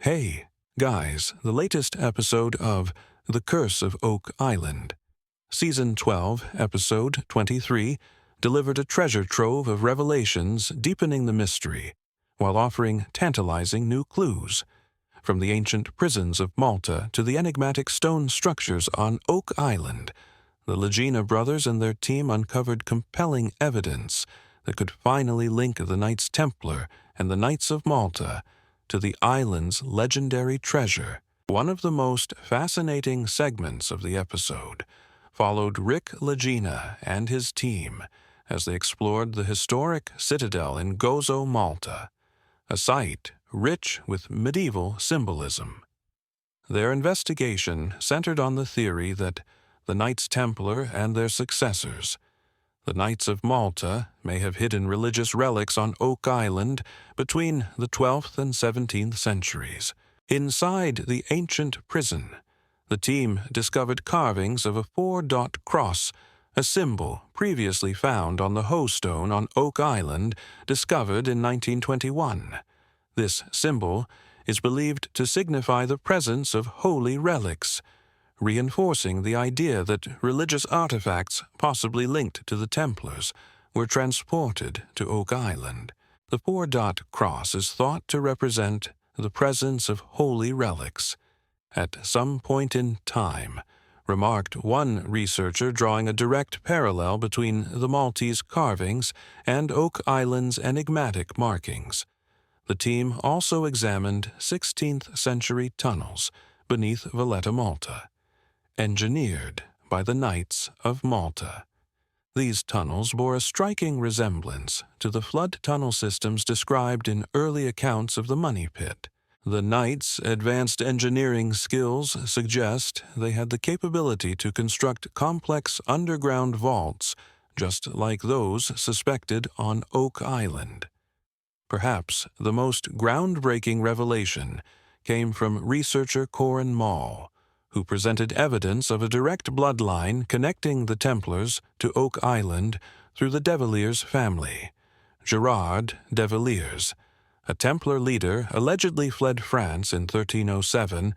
Hey, guys, the latest episode of The Curse of Oak Island. Season 12, Episode 23, delivered a treasure trove of revelations deepening the mystery, while offering tantalizing new clues. From the ancient prisons of Malta to the enigmatic stone structures on Oak Island, the Lagina brothers and their team uncovered compelling evidence that could finally link the Knights Templar and the Knights of Malta to the island's legendary treasure. One of the most fascinating segments of the episode followed Rick Lagina and his team as they explored the historic citadel in Gozo, Malta, a site rich with medieval symbolism. Their investigation centered on the theory that the Knights Templar and their successors, the Knights of Malta, may have hidden religious relics on Oak Island between the 12th and 17th centuries. Inside the ancient prison, the team discovered carvings of a four-dot cross, a symbol previously found on the Hoe Stone on Oak Island, discovered in 1921. This symbol is believed to signify the presence of holy relics, reinforcing the idea that religious artifacts possibly linked to the Templars were transported to Oak Island. The four-dot cross is thought to represent the presence of holy relics at some point in time, remarked one researcher, drawing a direct parallel between the Maltese carvings and Oak Island's enigmatic markings. The team also examined 16th-century tunnels beneath Valletta, Malta, engineered by the Knights of Malta. These tunnels bore a striking resemblance to the flood tunnel systems described in early accounts of the Money Pit. The Knights' advanced engineering skills suggest they had the capability to construct complex underground vaults just like those suspected on Oak Island. Perhaps the most groundbreaking revelation came from researcher Corin Mall, who presented evidence of a direct bloodline connecting the Templars to Oak Island through the de Villiers family. Gerard de Villiers, a Templar leader, allegedly fled France in 1307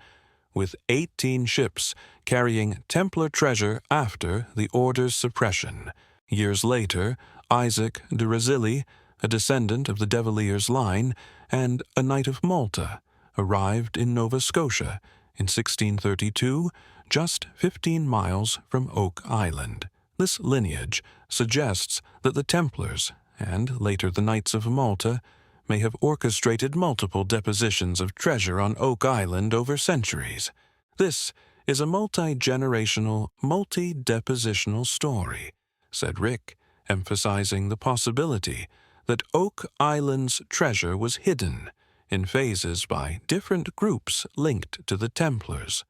with 18 ships carrying Templar treasure after the order's suppression. Years later, Isaac de Razilli, a descendant of the de Villiers line and a Knight of Malta, arrived in Nova Scotia in 1632, just 15 miles from Oak Island. This lineage suggests that the Templars, and later the Knights of Malta, may have orchestrated multiple depositions of treasure on Oak Island over centuries. This is a multi-generational, multi-depositional story, said Rick, emphasizing the possibility that Oak Island's treasure was hidden in phases by different groups linked to the Templars.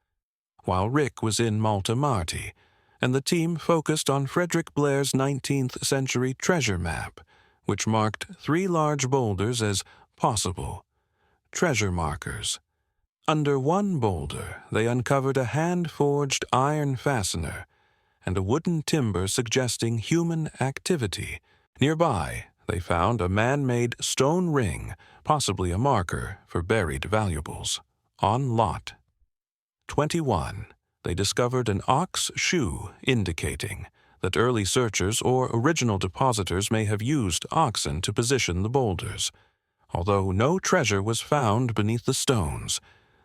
While Rick was in Malta, Marty, and the team focused on Frederick Blair's 19th-century treasure map, which marked 3 large boulders as possible treasure markers. Under one boulder, they uncovered a hand-forged iron fastener and a wooden timber suggesting human activity. Nearby, they found a man-made stone ring, possibly a marker for buried valuables. On Lot 21, they discovered an ox shoe, indicating that early searchers or original depositors may have used oxen to position the boulders. Although no treasure was found beneath the stones,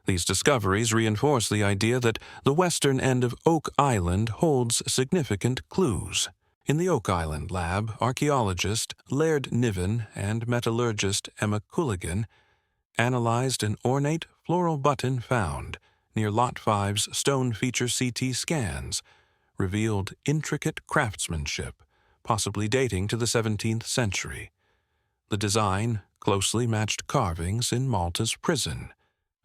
these discoveries reinforce the idea that the western end of Oak Island holds significant clues. In the Oak Island lab, archaeologist Laird Niven and metallurgist Emma Cooligan analyzed an ornate floral button found near Lot 5's stone feature CT scans, revealed intricate craftsmanship, possibly dating to the 17th century. The design closely matched carvings in Malta's prison,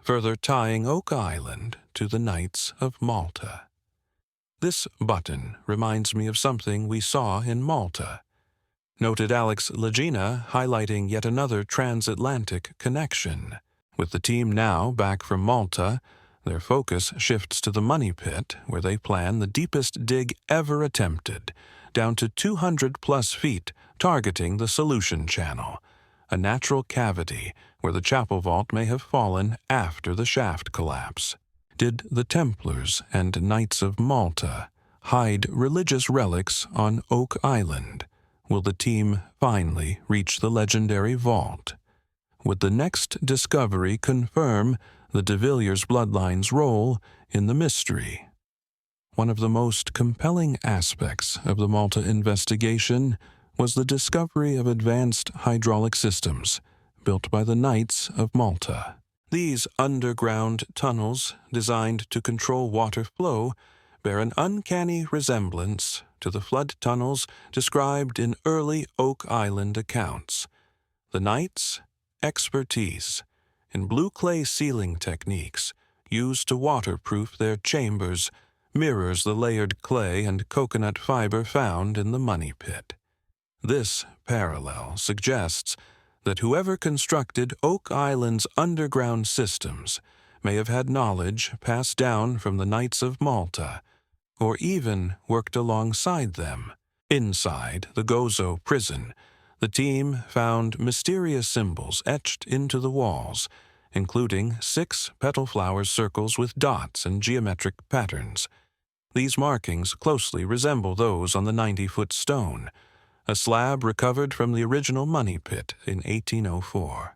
further tying Oak Island to the Knights of Malta. This button reminds me of something we saw in Malta, noted Alex Lagina, highlighting yet another transatlantic connection. With the team now back from Malta, their focus shifts to the Money Pit, where they plan the deepest dig ever attempted, down to 200-plus feet, targeting the Solution Channel, a natural cavity where the chapel vault may have fallen after the shaft collapse. Did the Templars and Knights of Malta hide religious relics on Oak Island? Will the team finally reach the legendary vault? Would the next discovery confirm the de Villiers bloodline's role in the mystery? One of the most compelling aspects of the Malta investigation was the discovery of advanced hydraulic systems built by the Knights of Malta. These underground tunnels, designed to control water flow, bear an uncanny resemblance to the flood tunnels described in early Oak Island accounts. The Knights' expertise in blue clay sealing techniques used to waterproof their chambers mirrors the layered clay and coconut fiber found in the money pit. This parallel suggests that whoever constructed Oak Island's underground systems may have had knowledge passed down from the Knights of Malta, or even worked alongside them. Inside the Gozo prison, the team found mysterious symbols etched into the walls, including 6 petal flower circles with dots and geometric patterns. These markings closely resemble those on the 90-foot stone, a slab recovered from the original money pit in 1804.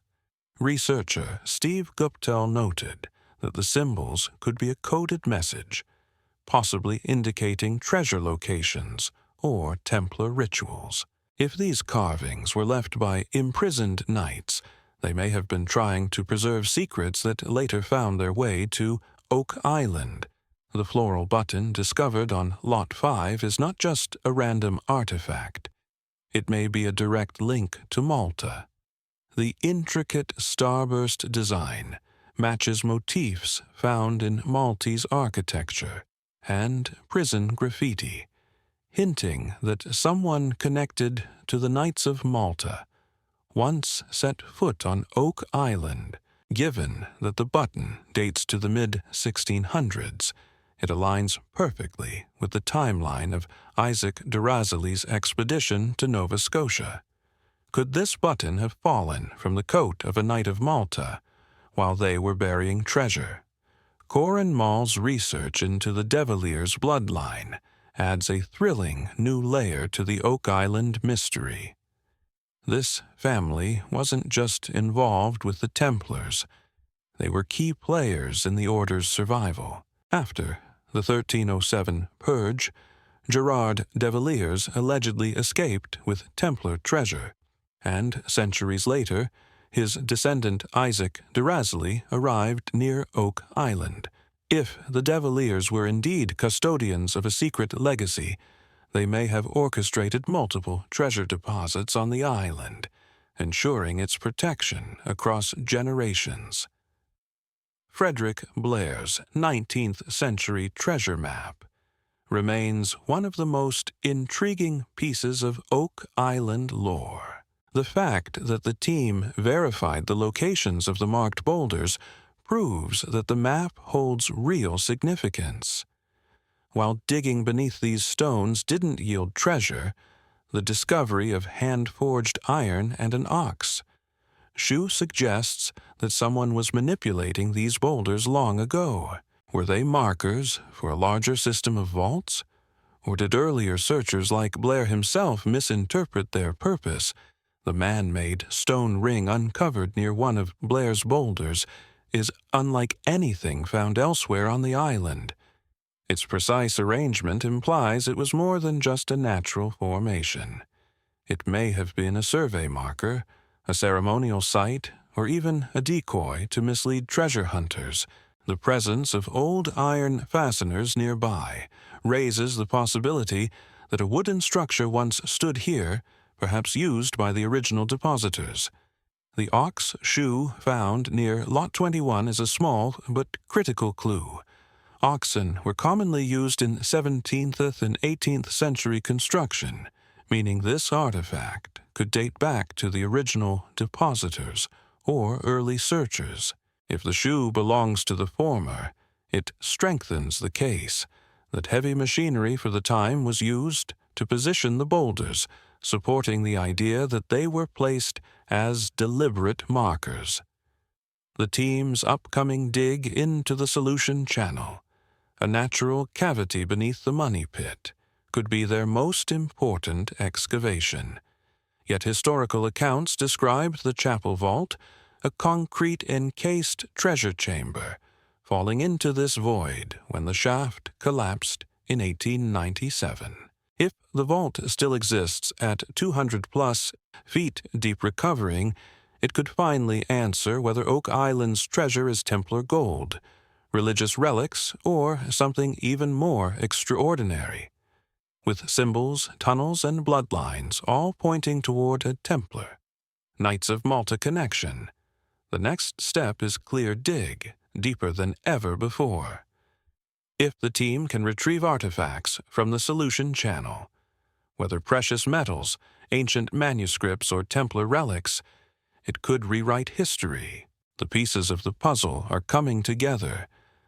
Researcher Steve Guptel noted that the symbols could be a coded message, possibly indicating treasure locations or Templar rituals. If these carvings were left by imprisoned knights, they may have been trying to preserve secrets that later found their way to Oak Island. The floral button discovered on Lot 5 is not just a random artifact. It may be a direct link to Malta. The intricate starburst design matches motifs found in Maltese architecture and prison graffiti, hinting that someone connected to the Knights of Malta once set foot on Oak Island. Given that the button dates to the mid-1600s, it aligns perfectly with the timeline of Isaac de Razilly's expedition to Nova Scotia. Could this button have fallen from the coat of a Knight of Malta while they were burying treasure? Corin Mall's research into the de Villiers bloodline adds a thrilling new layer to the Oak Island mystery. This family wasn't just involved with the Templars. They were key players in the Order's survival. After the 1307 Purge, Gerard de Villiers allegedly escaped with Templar treasure, and centuries later, his descendant Isaac de Razilly arrived near Oak Island. If the de Villiers were indeed custodians of a secret legacy, they may have orchestrated multiple treasure deposits on the island, ensuring its protection across generations. Frederick Blair's 19th century treasure map remains one of the most intriguing pieces of Oak Island lore. The fact that the team verified the locations of the marked boulders proves that the map holds real significance. While digging beneath these stones didn't yield treasure, the discovery of hand-forged iron and an ox Shu suggests that someone was manipulating these boulders long ago. Were they markers for a larger system of vaults? Or did earlier searchers like Blair himself misinterpret their purpose? The man-made stone ring uncovered near one of Blair's boulders is unlike anything found elsewhere on the island. Its precise arrangement implies it was more than just a natural formation. It may have been a survey marker, a ceremonial site, or even a decoy to mislead treasure hunters. The presence of old iron fasteners nearby raises the possibility that a wooden structure once stood here, perhaps used by the original depositors. The ox shoe found near Lot 21 is a small but critical clue. Oxen were commonly used in 17th and 18th century construction, meaning this artifact could date back to the original depositors or early searchers. If the shoe belongs to the former, it strengthens the case that heavy machinery for the time was used to position the boulders, supporting the idea that they were placed as deliberate markers. The team's upcoming dig into the solution channel, a natural cavity beneath the money pit, could be their most important excavation. Yet historical accounts describe the chapel vault, a concrete encased treasure chamber, falling into this void when the shaft collapsed in 1897. If the vault still exists at 200-plus feet deep recovering, it could finally answer whether Oak Island's treasure is Templar gold, religious relics, or something even more extraordinary. With symbols, tunnels, and bloodlines all pointing toward a Templar, Knights of Malta connection, the next step is clear dig, deeper than ever before. If the team can retrieve artifacts from the solution channel, whether precious metals, ancient manuscripts, or Templar relics, it could rewrite history. The pieces of the puzzle are coming together,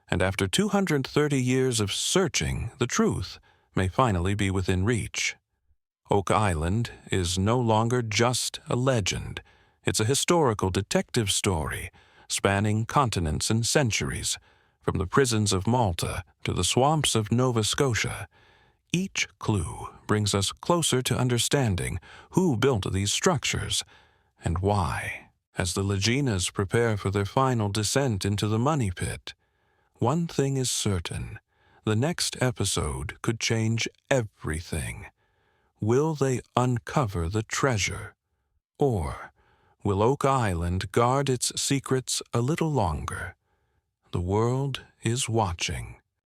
and after 230 years of searching, the truth may finally be within reach. Oak Island is no longer just a legend. It's a historical detective story spanning continents and centuries, from the prisons of Malta to the swamps of Nova Scotia. Each clue brings us closer to understanding who built these structures and why. As the Laginas prepare for their final descent into the money pit, one thing is certain: the next episode could change everything. Will they uncover the treasure? Or will Oak Island guard its secrets a little longer? The world is watching.